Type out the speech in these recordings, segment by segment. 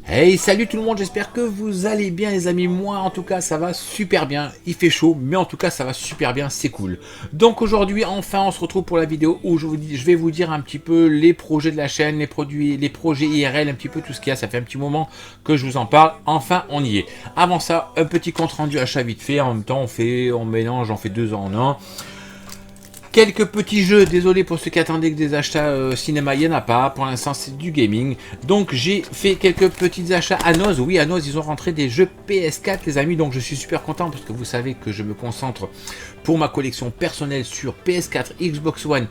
Hey, salut tout le monde, j'espère que vous allez bien les amis. Moi en tout cas ça va super bien, il fait chaud mais en tout cas ça va super bien, c'est cool. Donc aujourd'hui enfin on se retrouve pour la vidéo où je vais vous dire un petit peu les projets de la chaîne, les produits, les projets IRL, un petit peu tout ce qu'il y a. Ça fait un petit moment que je vous en parle, enfin on y est. Avant ça, un petit compte rendu achat vite fait, en même temps on mélange, on fait deux en un. Quelques petits jeux, désolé pour ceux qui attendaient que des achats cinéma, il n'y en a pas, pour l'instant c'est du gaming. Donc j'ai fait quelques petits achats à Noz, oui à Noz ils ont rentré des jeux PS4 les amis, donc je suis super content parce que vous savez que je me concentre pour ma collection personnelle sur PS4, Xbox One,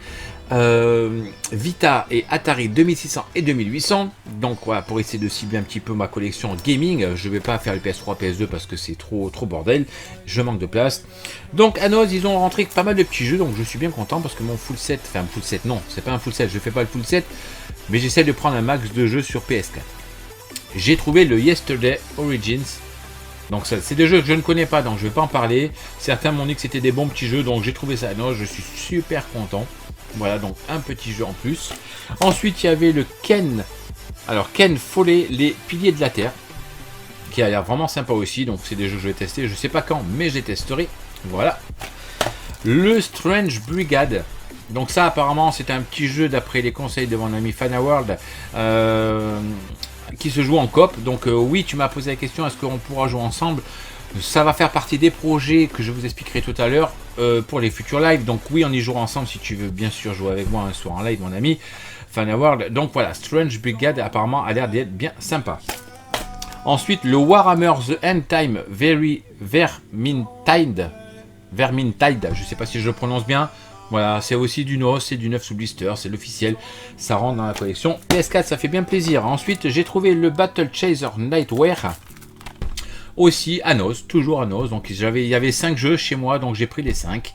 Vita et Atari 2600 et 2800. Donc voilà, pour essayer de cibler un petit peu ma collection gaming, je ne vais pas faire le PS3, PS2 parce que c'est trop bordel, je manque de place. Donc à Noz ils ont rentré pas mal de petits jeux, donc je suis bien content parce que mon full set, enfin un full set non, c'est pas un full set, je fais pas le full set, mais j'essaie de prendre un max de jeux sur PS4. J'ai trouvé le Yesterday Origins. Donc c'est des jeux que je ne connais pas, donc je ne vais pas en parler. Certains m'ont dit que c'était des bons petits jeux, donc j'ai trouvé ça à Noz, je suis super content. Voilà, donc un petit jeu en plus. Ensuite, il y avait le Ken. Alors, Ken Follet, les piliers de la Terre, qui a l'air vraiment sympa aussi. Donc, c'est des jeux que je vais tester. Je sais pas quand, mais je les testerai. Voilà. Le Strange Brigade. Donc ça, apparemment, c'est un petit jeu d'après les conseils de mon ami Fanaworld. Qui se joue en coop. Donc oui, tu m'as posé la question, est-ce qu'on pourra jouer ensemble? Ça va faire partie des projets que je vous expliquerai tout à l'heure pour les futurs lives. Donc oui, on y jouera ensemble si tu veux bien sûr jouer avec moi un soir en live, mon ami Fanaworld. Donc voilà, Strange Brigade apparemment a l'air d'être bien sympa. Ensuite, le Warhammer The End Time Vermintide, je sais pas si je le prononce bien. Voilà, c'est aussi du Noz, c'est du 9 sous blister, c'est l'officiel, ça rentre dans la collection. PS4, ça fait bien plaisir. Ensuite, j'ai trouvé le Battle Chaser Nightwear, aussi à Noz, toujours à Noz. Donc il y avait 5 jeux chez moi, donc j'ai pris les 5.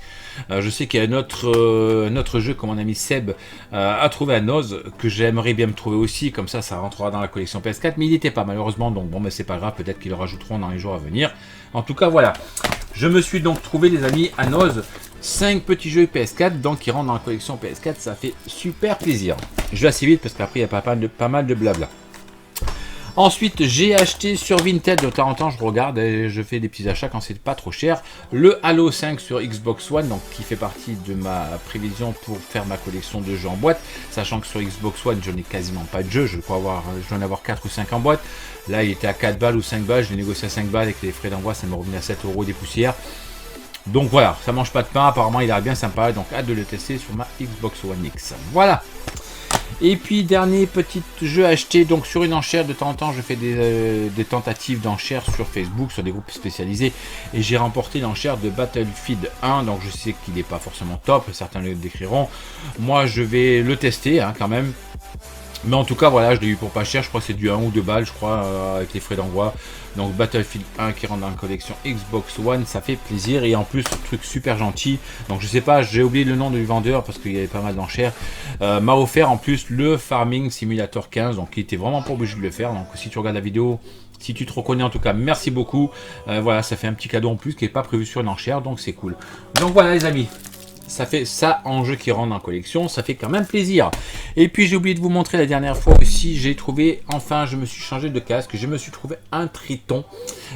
Je sais qu'il y a notre jeu que mon ami Seb a trouvé à Noz, que j'aimerais bien me trouver aussi, comme ça rentrera dans la collection PS4, mais il n'était pas malheureusement, donc bon, mais c'est pas grave, peut-être qu'ils le rajouteront dans les jours à venir. En tout cas, voilà. Je me suis donc trouvé, les amis, à Noz, 5 petits jeux PS4, donc qui rentrent dans la collection PS4, ça fait super plaisir. Je vais assez vite parce qu'après il y a pas mal de blabla. Ensuite, j'ai acheté sur Vinted, de temps en temps je regarde et je fais des petits achats quand c'est pas trop cher, le Halo 5 sur Xbox One, donc qui fait partie de ma prévision pour faire ma collection de jeux en boîte, sachant que sur Xbox One je n'ai quasiment pas de jeux, je dois en avoir 4 ou 5 en boîte. Là il était à 4 balles ou 5 balles, je l'ai négocié à 5 balles avec les frais d'envoi, ça me revenait à 7 € des poussières. Donc voilà, ça mange pas de pain, apparemment il a l'air bien sympa, donc hâte de le tester sur ma Xbox One X. Voilà. Et puis dernier petit jeu acheté donc sur une enchère. De temps en temps je fais des tentatives d'enchères sur Facebook, sur des groupes spécialisés, et j'ai remporté l'enchère de Battlefield 1. Donc je sais qu'il n'est pas forcément top, certains le décriront, moi je vais le tester hein, quand même. Mais en tout cas voilà, je l'ai eu pour pas cher, je crois que c'est du 1 ou 2 balles je crois avec les frais d'envoi. Donc Battlefield 1 qui rentre dans la collection Xbox One, ça fait plaisir. Et en plus truc super gentil, donc je sais pas, j'ai oublié le nom du vendeur parce qu'il y avait pas mal d'enchères, m'a offert en plus le Farming Simulator 15, donc il était vraiment pas obligé de le faire. Donc si tu regardes la vidéo, si tu te reconnais en tout cas, merci beaucoup. Voilà, ça fait un petit cadeau en plus qui n'est pas prévu sur une enchère, donc c'est cool. Donc voilà les amis, ça fait ça en jeu qui rentre en collection, ça fait quand même plaisir. Et puis j'ai oublié de vous montrer la dernière fois aussi, j'ai trouvé, enfin je me suis changé de casque, je me suis trouvé un Triton.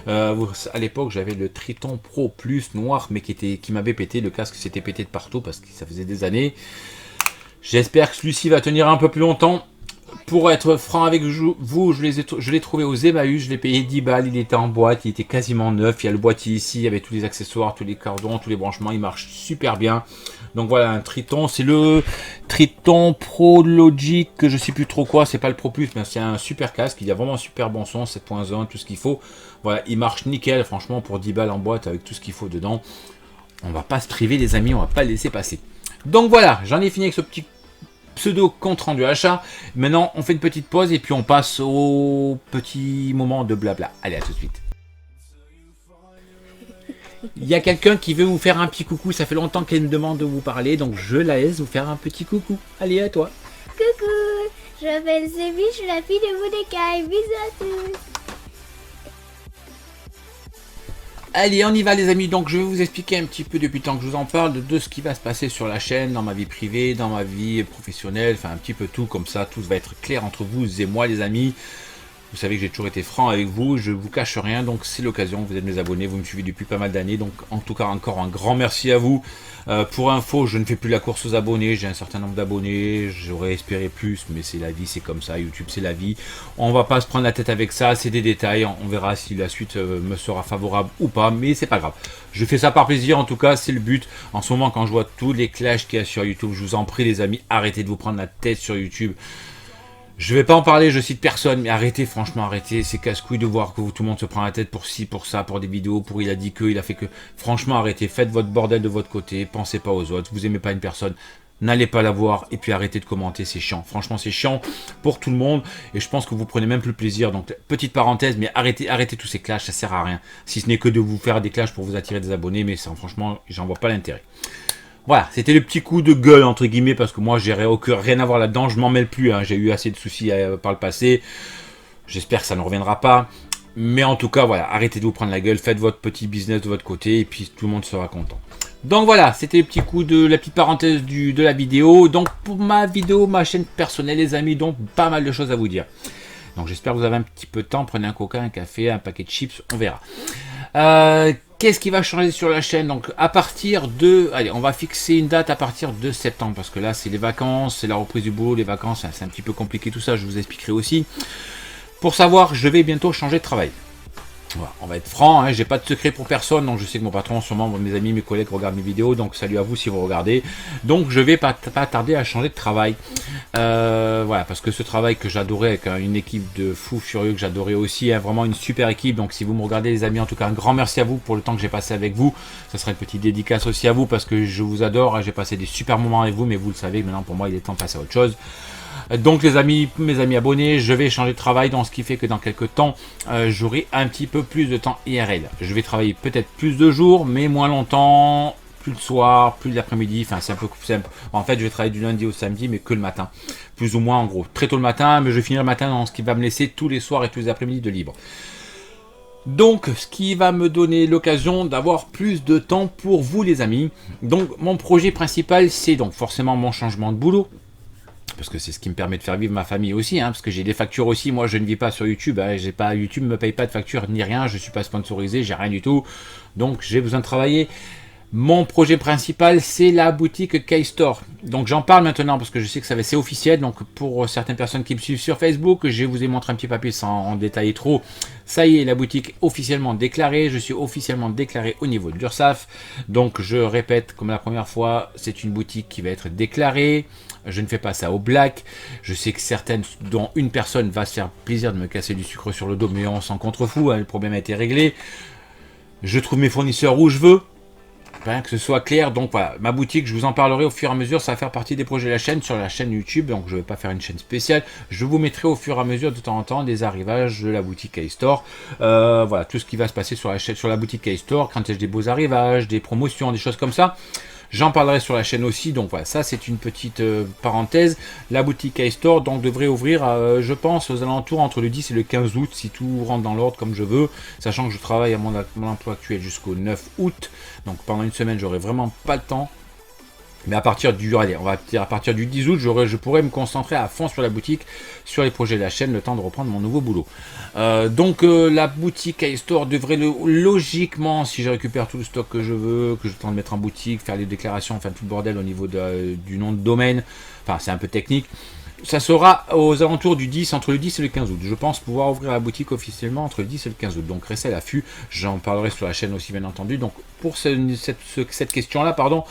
À l'époque j'avais le Triton Pro Plus noir, mais qui m'avait pété, le casque s'était pété de partout parce que ça faisait des années. J'espère que celui-ci va tenir un peu plus longtemps. Pour être franc avec vous, je l'ai trouvé aux Emmaüs, je l'ai payé 10 balles, il était en boîte, il était quasiment neuf, il y a le boîtier ici, il y avait tous les accessoires, tous les cordons, tous les branchements, il marche super bien. Donc voilà, un Triton, c'est le Triton Pro Logic, je sais plus trop quoi, c'est pas le Pro Plus, mais c'est un super casque, il a vraiment un super bon son, 7.1, tout ce qu'il faut. Voilà, il marche nickel, franchement, pour 10 balles en boîte, avec tout ce qu'il faut dedans. On va pas se priver les amis, on va pas le laisser passer. Donc voilà, j'en ai fini avec ce petit pseudo compte rendu achat. Maintenant on fait une petite pause et puis on passe au petit moment de blabla. Allez, à tout de suite. Il y a quelqu'un qui veut vous faire un petit coucou, ça fait longtemps qu'elle me demande de vous parler, donc je la laisse vous faire un petit coucou. Allez, à toi. Coucou, je m'appelle Sébi, je suis la fille de Boudecaille. Bisous à tous. Allez, on y va les amis. Donc je vais vous expliquer un petit peu depuis le temps que je vous en parle de ce qui va se passer sur la chaîne, dans ma vie privée, dans ma vie professionnelle, enfin un petit peu tout comme ça, tout va être clair entre vous et moi les amis. Vous savez que j'ai toujours été franc avec vous, je vous cache rien, donc c'est l'occasion, vous êtes mes abonnés, vous me suivez depuis pas mal d'années, donc en tout cas encore un grand merci à vous. Pour info, je ne fais plus la course aux abonnés, j'ai un certain nombre d'abonnés, j'aurais espéré plus, mais c'est la vie, c'est comme ça, YouTube c'est la vie. On va pas se prendre la tête avec ça, c'est des détails, on verra si la suite me sera favorable ou pas, mais c'est pas grave. Je fais ça par plaisir, en tout cas c'est le but. En ce moment quand je vois tous les clashs qu'il y a sur YouTube, je vous en prie les amis, arrêtez de vous prendre la tête sur YouTube. Je vais pas en parler, je cite personne, mais arrêtez, franchement, arrêtez. C'est casse-couille de voir que tout le monde se prend la tête pour ci, pour ça, pour des vidéos, pour il a dit que, il a fait que. Franchement, arrêtez, faites votre bordel de votre côté, pensez pas aux autres. Vous aimez pas une personne, n'allez pas la voir et puis arrêtez de commenter, c'est chiant. Franchement, c'est chiant pour tout le monde et je pense que vous prenez même plus plaisir. Donc, petite parenthèse, mais arrêtez tous ces clashs, ça sert à rien. Si ce n'est que de vous faire des clashs pour vous attirer des abonnés, mais ça, franchement, j'en vois pas l'intérêt. Voilà, c'était le petit coup de gueule, entre guillemets, parce que moi, j'ai rien à voir là-dedans, je m'en mêle plus, hein. J'ai eu assez de soucis par le passé, j'espère que ça ne reviendra pas, mais en tout cas, voilà, arrêtez de vous prendre la gueule, faites votre petit business de votre côté, et puis tout le monde sera content. Donc voilà, c'était le petit coup de la petite parenthèse de la vidéo, donc pour ma vidéo, ma chaîne personnelle, les amis, donc pas mal de choses à vous dire. Donc j'espère que vous avez un petit peu de temps, prenez un coca, un café, un paquet de chips, on verra. Qu'est-ce qui va changer sur la chaîne? Donc à partir de... Allez, on va fixer une date à partir de septembre, parce que là c'est les vacances, c'est la reprise du boulot, les vacances, c'est un petit peu compliqué tout ça, je vous expliquerai aussi. Pour savoir, je vais bientôt changer de travail. Voilà, on va être franc, hein, j'ai pas de secret pour personne, donc je sais que mon patron, sûrement mes amis, mes collègues regardent mes vidéos, donc salut à vous si vous regardez. Donc je vais pas tarder à changer de travail. Voilà, parce que ce travail que j'adorais avec une équipe de fous furieux que j'adorais aussi, hein, vraiment une super équipe. Donc si vous me regardez les amis, en tout cas un grand merci à vous pour le temps que j'ai passé avec vous. Ça serait une petite dédicace aussi à vous parce que je vous adore, hein, j'ai passé des super moments avec vous, mais vous le savez, maintenant pour moi il est temps de passer à autre chose. Donc les amis, mes amis abonnés, je vais changer de travail, donc ce qui fait que dans quelques temps, j'aurai un petit peu plus de temps IRL. Je vais travailler peut-être plus de jours, mais moins longtemps, plus le soir, plus l'après-midi, enfin c'est un peu simple. En fait, je vais travailler du lundi au samedi, mais que le matin, plus ou moins en gros. Très tôt le matin, mais je vais finir le matin dans ce qui va me laisser tous les soirs et tous les après-midi de libre. Donc, ce qui va me donner l'occasion d'avoir plus de temps pour vous les amis. Donc, mon projet principal, c'est donc forcément mon changement de boulot. Parce que c'est ce qui me permet de faire vivre ma famille aussi, hein, parce que j'ai des factures aussi, moi je ne vis pas sur YouTube, hein, YouTube ne me paye pas de facture ni rien, je ne suis pas sponsorisé, j'ai rien du tout, donc j'ai besoin de travailler. Mon projet principal, c'est la boutique K-Store. Donc j'en parle maintenant parce que je sais que c'est officiel. Donc pour certaines personnes qui me suivent sur Facebook, je vous ai montré un petit papier sans en détailler trop. Ça y est, la boutique est officiellement déclarée. Je suis officiellement déclaré au niveau de l'URSSAF. Donc je répète comme la première fois, c'est une boutique qui va être déclarée. Je ne fais pas ça au black. Je sais que certaines, dont une personne va se faire plaisir de me casser du sucre sur le dos, mais on s'en contrefout, hein, le problème a été réglé. Je trouve mes fournisseurs où je veux. Enfin, que ce soit clair, donc voilà, ma boutique, je vous en parlerai au fur et à mesure, ça va faire partie des projets de la chaîne, sur la chaîne YouTube, donc je ne vais pas faire une chaîne spéciale, je vous mettrai au fur et à mesure de temps en temps des arrivages de la boutique K-Store, voilà, tout ce qui va se passer sur la chaîne, sur la boutique K-Store, quand il y a des beaux arrivages, des promotions, des choses comme ça. J'en parlerai sur la chaîne aussi, donc voilà, ça c'est une petite parenthèse. La boutique K-Store donc devrait ouvrir, je pense, aux alentours entre le 10 et le 15 août, si tout rentre dans l'ordre comme je veux, sachant que je travaille à mon emploi actuel jusqu'au 9 août, donc pendant une semaine j'aurai vraiment pas le temps. Mais à partir du, allez, on va dire à partir du 10 août, je pourrais me concentrer à fond sur la boutique, sur les projets de la chaîne, le temps de reprendre mon nouveau boulot. Donc la boutique K-Store devrait logiquement, si je récupère tout le stock que je veux, que j'ai le temps de mettre en boutique, faire les déclarations, enfin tout le bordel au niveau du nom de domaine, enfin c'est un peu technique. Ça sera aux alentours du 10, entre le 10 et le 15 août. Je pense pouvoir ouvrir la boutique officiellement entre le 10 et le 15 août. Donc restez à l'affût, j'en parlerai sur la chaîne aussi bien entendu. Donc pour cette question-là, pardon,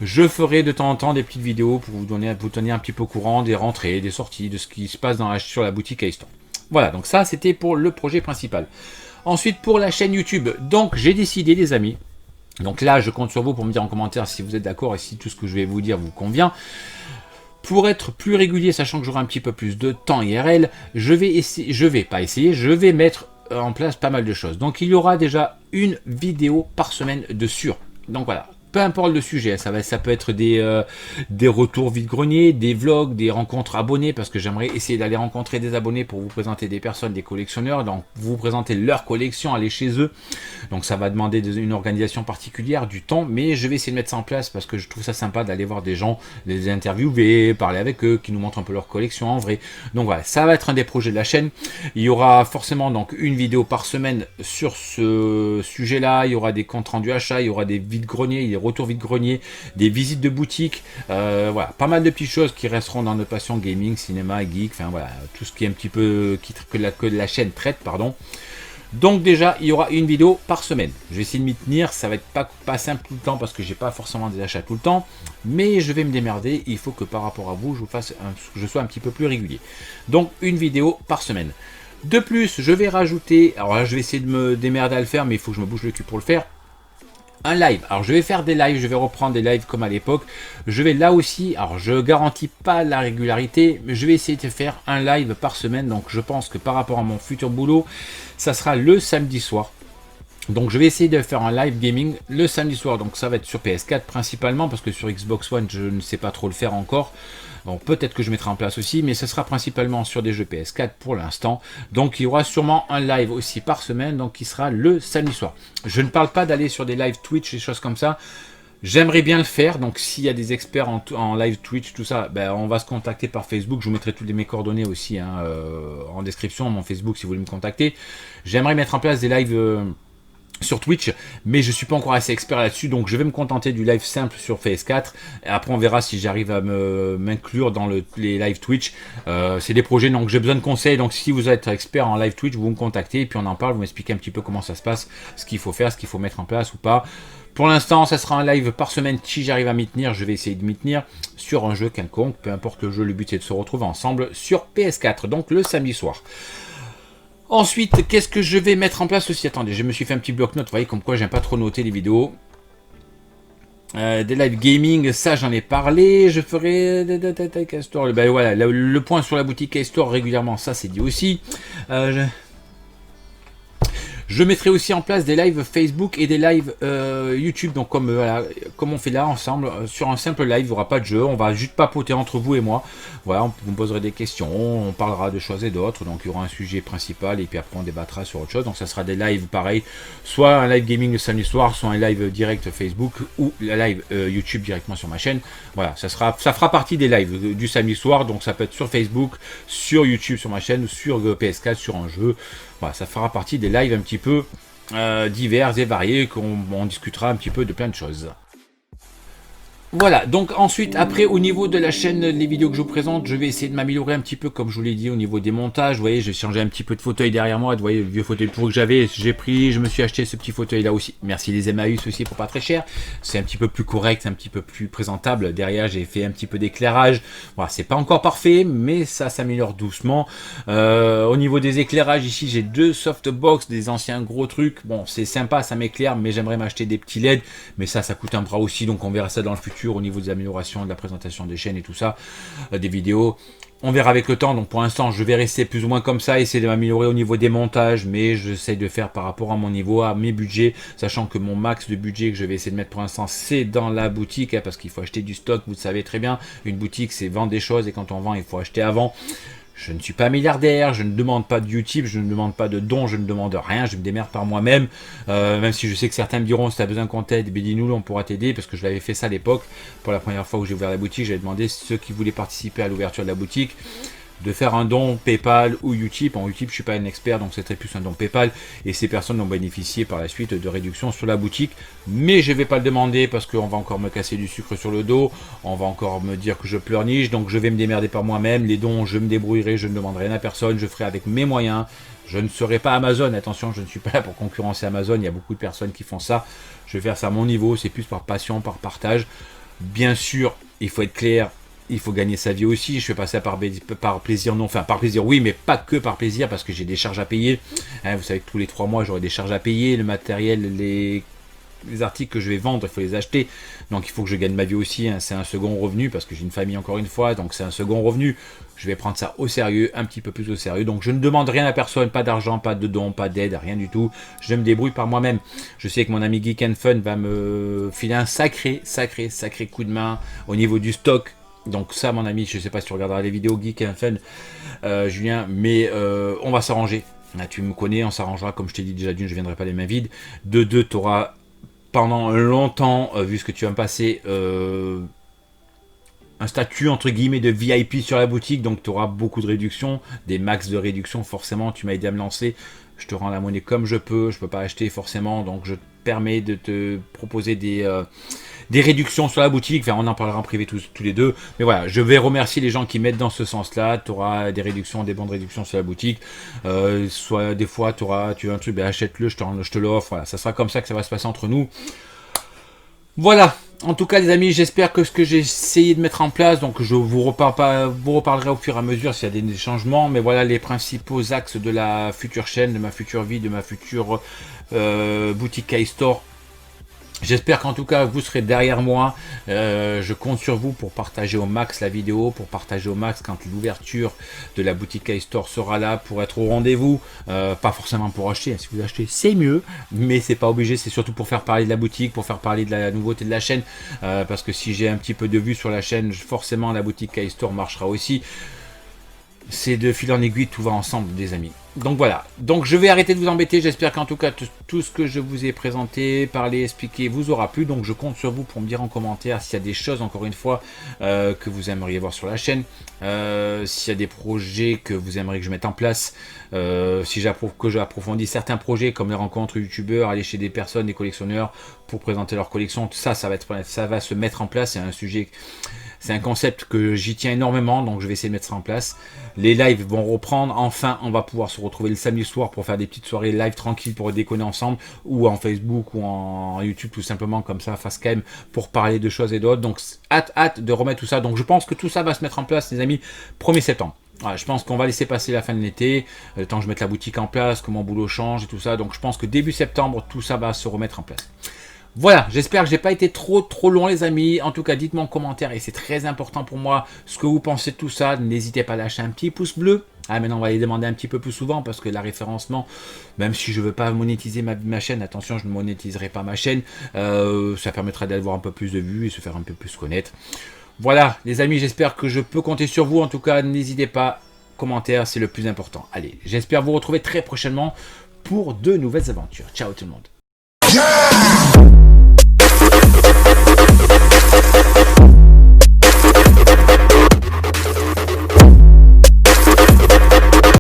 je ferai de temps en temps des petites vidéos pour vous tenir un petit peu au courant des rentrées, des sorties, de ce qui se passe sur la boutique K-Store. Voilà, donc ça c'était pour le projet principal. Ensuite pour la chaîne YouTube, donc j'ai décidé les amis, donc là je compte sur vous pour me dire en commentaire si vous êtes d'accord et si tout ce que je vais vous dire vous convient. Pour être plus régulier, sachant que j'aurai un petit peu plus de temps IRL, je vais mettre en place pas mal de choses. Donc il y aura déjà une vidéo par semaine de sûr. Donc voilà, peu importe le sujet, ça peut être des retours vide-grenier, des vlogs, des rencontres abonnés, parce que j'aimerais essayer d'aller rencontrer des abonnés pour vous présenter des personnes, des collectionneurs, donc vous présenter leur collection, aller chez eux. Donc ça va demander une organisation particulière, du temps, mais je vais essayer de mettre ça en place parce que je trouve ça sympa d'aller voir des gens, les interviewer, parler avec eux, qui nous montrent un peu leur collection en vrai. Donc voilà, ça va être un des projets de la chaîne. Il y aura forcément donc une vidéo par semaine sur ce sujet-là. Il y aura des comptes rendus achats, il y aura des vide-greniers, des retours vide-greniers, des visites de boutiques, voilà, pas mal de petites choses qui resteront dans nos passions gaming, cinéma, geek, enfin voilà, tout ce qui est un petit peu que la chaîne traite, pardon. Donc déjà, il y aura une vidéo par semaine. Je vais essayer de m'y tenir, ça va être pas simple tout le temps parce que j'ai pas forcément des achats tout le temps, mais je vais me démerder. Il faut que par rapport à vous, je sois un petit peu plus régulier. Donc une vidéo par semaine. De plus, je vais rajouter, alors là je vais essayer de me démerder à le faire, mais il faut que je me bouge le cul pour le faire. Un live, alors je vais faire des lives, je vais reprendre des lives comme à l'époque, je vais là aussi, alors je garantis pas la régularité, mais je vais essayer de faire un live par semaine, donc je pense que par rapport à mon futur boulot, ça sera le samedi soir. Donc je vais essayer de faire un live gaming le samedi soir, donc ça va être sur PS4 principalement, parce que sur Xbox One je ne sais pas trop le faire encore. Bon, peut-être que je mettrai en place aussi, mais ce sera principalement sur des jeux PS4 pour l'instant. Donc il y aura sûrement un live aussi par semaine, donc qui sera le samedi soir. Je ne parle pas d'aller sur des live Twitch et choses comme ça. J'aimerais bien le faire, donc s'il y a des experts en live Twitch, tout ça, ben, on va se contacter par Facebook. Je vous mettrai toutes mes coordonnées aussi hein, en description, mon Facebook si vous voulez me contacter. J'aimerais mettre en place des lives... sur Twitch, mais je suis pas encore assez expert là-dessus, donc je vais me contenter du live simple sur PS4, et après on verra si j'arrive à m'inclure dans les live Twitch. C'est des projets, donc j'ai besoin de conseils, donc si vous êtes expert en live Twitch, vous me contactez, et puis on en parle, vous m'expliquez un petit peu comment ça se passe, ce qu'il faut faire, ce qu'il faut mettre en place ou pas. Pour l'instant, ça sera un live par semaine, si j'arrive à m'y tenir, je vais essayer de m'y tenir sur un jeu quelconque, peu importe le jeu, le but c'est de se retrouver ensemble sur PS4, donc le samedi soir. Ensuite, qu'est-ce que je vais mettre en place aussi? Attendez, je me suis fait un petit bloc-notes, vous voyez, comme quoi j'aime pas trop noter les vidéos. Des live gaming, ça j'en ai parlé. Je ferai ben voilà, le point sur la boutique K-Store régulièrement, ça c'est dit aussi. Je mettrai aussi en place des lives Facebook et des lives YouTube, donc comme on fait là ensemble, sur un simple live, il n'y aura pas de jeu, on va juste papoter entre vous et moi. Voilà, vous me poserez des questions, on parlera de choses et d'autres, donc il y aura un sujet principal et puis après on débattra sur autre chose. Donc ça sera des lives pareil, soit un live gaming le samedi soir, soit un live direct Facebook ou la live YouTube directement sur ma chaîne. Voilà, ça fera partie des lives du samedi soir, donc ça peut être sur Facebook, sur YouTube sur ma chaîne, ou sur PS4, sur un jeu. Voilà, ça fera partie des lives un petit peu divers et variés, qu'on discutera un petit peu de plein de choses. Voilà, donc ensuite, après, au niveau de la chaîne, les vidéos que je vous présente, je vais essayer de m'améliorer un petit peu, comme je vous l'ai dit, au niveau des montages. Vous voyez, j'ai changé un petit peu de fauteuil derrière moi. Vous voyez, le vieux fauteuil pourri que j'avais, je me suis acheté ce petit fauteuil là aussi. Merci les Emmaüs aussi pour pas très cher. C'est un petit peu plus correct, un petit peu plus présentable. Derrière, j'ai fait un petit peu d'éclairage. Voilà, c'est pas encore parfait, mais ça s'améliore doucement. Au niveau des éclairages, ici, j'ai deux softbox, des anciens gros trucs. Bon, c'est sympa, ça m'éclaire, mais j'aimerais m'acheter des petits LED. Mais ça coûte un bras aussi, donc on verra ça dans le futur. Au niveau des améliorations, de la présentation des chaînes et tout ça, des vidéos. On verra avec le temps, donc pour l'instant je vais rester plus ou moins comme ça, essayer de m'améliorer au niveau des montages, mais j'essaie de faire par rapport à mon niveau, à mes budgets, sachant que mon max de budget que je vais essayer de mettre pour l'instant c'est dans la boutique, hein, parce qu'il faut acheter du stock, vous le savez très bien, une boutique c'est vendre des choses et quand on vend il faut acheter avant. Je ne suis pas milliardaire, je ne demande pas de YouTube, je ne demande pas de dons, je ne demande rien, je me démerde par moi-même. Même si je sais que certains me diront, si tu as besoin qu'on t'aide, ben dis-nous, on pourra t'aider, parce que je l'avais fait ça à l'époque. Pour la première fois où j'ai ouvert la boutique, j'avais demandé ceux qui voulaient participer à l'ouverture de la boutique de faire un don PayPal ou Utip. En Utip, je suis pas un expert, donc c'est très plus un don PayPal. Et ces personnes ont bénéficié par la suite de réductions sur la boutique. Mais je vais pas le demander parce qu'on va encore me casser du sucre sur le dos. On va encore me dire que je pleurniche. Donc je vais me démerder par moi-même. Les dons, je me débrouillerai. Je ne demanderai rien à personne. Je ferai avec mes moyens. Je ne serai pas Amazon. Attention, je ne suis pas là pour concurrencer Amazon. Il y a beaucoup de personnes qui font ça. Je vais faire ça à mon niveau. C'est plus par passion, par partage. Bien sûr, il faut être clair. Il faut gagner sa vie aussi, je fais pas ça par plaisir, non, enfin par plaisir oui, mais pas que par plaisir, parce que j'ai des charges à payer, hein, vous savez que tous les 3 mois j'aurai des charges à payer, le matériel, les articles que je vais vendre, il faut les acheter. Donc il faut que je gagne ma vie aussi, hein. C'est un second revenu parce que j'ai une famille encore une fois, donc c'est un second revenu. Je vais prendre ça au sérieux, un petit peu plus au sérieux. Donc je ne demande rien à personne, pas d'argent, pas de dons, pas d'aide, rien du tout. Je me débrouille par moi-même. Je sais que mon ami Geek and Fun va me filer un sacré coup de main au niveau du stock. Donc ça, mon ami, je ne sais pas si tu regarderas les vidéos Geek and Fun, Julien, mais on va s'arranger. Là, tu me connais, on s'arrangera. Comme je t'ai dit déjà, d'une, je ne viendrai pas les mains vides. De deux, tu auras pendant longtemps, vu ce que tu vas me passer, un statut entre guillemets de VIP sur la boutique, donc tu auras beaucoup de réductions, des max de réduction forcément. Tu m'as aidé à me lancer, je te rends la monnaie comme je peux pas acheter forcément, donc je te permets de te proposer des réductions sur la boutique. Enfin, on en parlera en privé tous les deux, mais voilà, je vais remercier les gens qui m'aident dans ce sens là. Tu auras des réductions, des bons de réduction sur la boutique, soit des fois tu veux un truc, ben achète-le, je te l'offre. Voilà, ça sera comme ça que ça va se passer entre nous. Voilà, en tout cas les amis, j'espère que ce que j'ai essayé de mettre en place, donc je vous reparlerai au fur et à mesure s'il y a des changements, mais voilà les principaux axes de la future chaîne, de ma future vie, de ma future boutique K-Store. J'espère qu'en tout cas vous serez derrière moi. Je compte sur vous pour partager au max la vidéo, pour partager au max quand l'ouverture de la boutique K-Store sera là, pour être au rendez-vous. Pas forcément pour acheter, si vous achetez c'est mieux, mais c'est pas obligé, c'est surtout pour faire parler de la boutique, pour faire parler de la nouveauté de la chaîne, parce que si j'ai un petit peu de vue sur la chaîne, forcément la boutique K-Store marchera aussi. C'est de fil en aiguille, tout va ensemble des amis. Donc voilà, donc je vais arrêter de vous embêter, j'espère qu'en tout cas tout ce que je vous ai présenté, parlé, expliqué vous aura plu. Donc je compte sur vous pour me dire en commentaire s'il y a des choses encore une fois que vous aimeriez voir sur la chaîne, s'il y a des projets que vous aimeriez que je mette en place, si j'approfondis certains projets comme les rencontres youtubeurs, aller chez des personnes, des collectionneurs pour présenter leur collection, tout ça, ça va se mettre en place. C'est un sujet... C'est un concept que j'y tiens énormément, donc je vais essayer de mettre ça en place. Les lives vont reprendre, enfin on va pouvoir se retrouver le samedi soir pour faire des petites soirées live tranquilles pour déconner ensemble, ou en Facebook ou en YouTube tout simplement comme ça, face cam, pour parler de choses et d'autres. Donc hâte de remettre tout ça, donc je pense que tout ça va se mettre en place les amis, 1er septembre. Voilà, je pense qu'on va laisser passer la fin de l'été, le temps que je mette la boutique en place, que mon boulot change et tout ça, donc je pense que début septembre tout ça va se remettre en place. Voilà, j'espère que j'ai pas été trop long les amis. En tout cas, dites-moi en commentaire, et c'est très important pour moi, ce que vous pensez de tout ça. N'hésitez pas à lâcher un petit pouce bleu. Ah, maintenant on va les demander un petit peu plus souvent parce que la référencement, même si je veux pas monétiser ma chaîne, attention, je ne monétiserai pas ma chaîne, ça permettra d'avoir un peu plus de vues et se faire un peu plus connaître. Voilà les amis, j'espère que je peux compter sur vous. En tout cas, n'hésitez pas, commentaire, c'est le plus important. Allez, j'espère vous retrouver très prochainement pour de nouvelles aventures. Ciao tout le monde.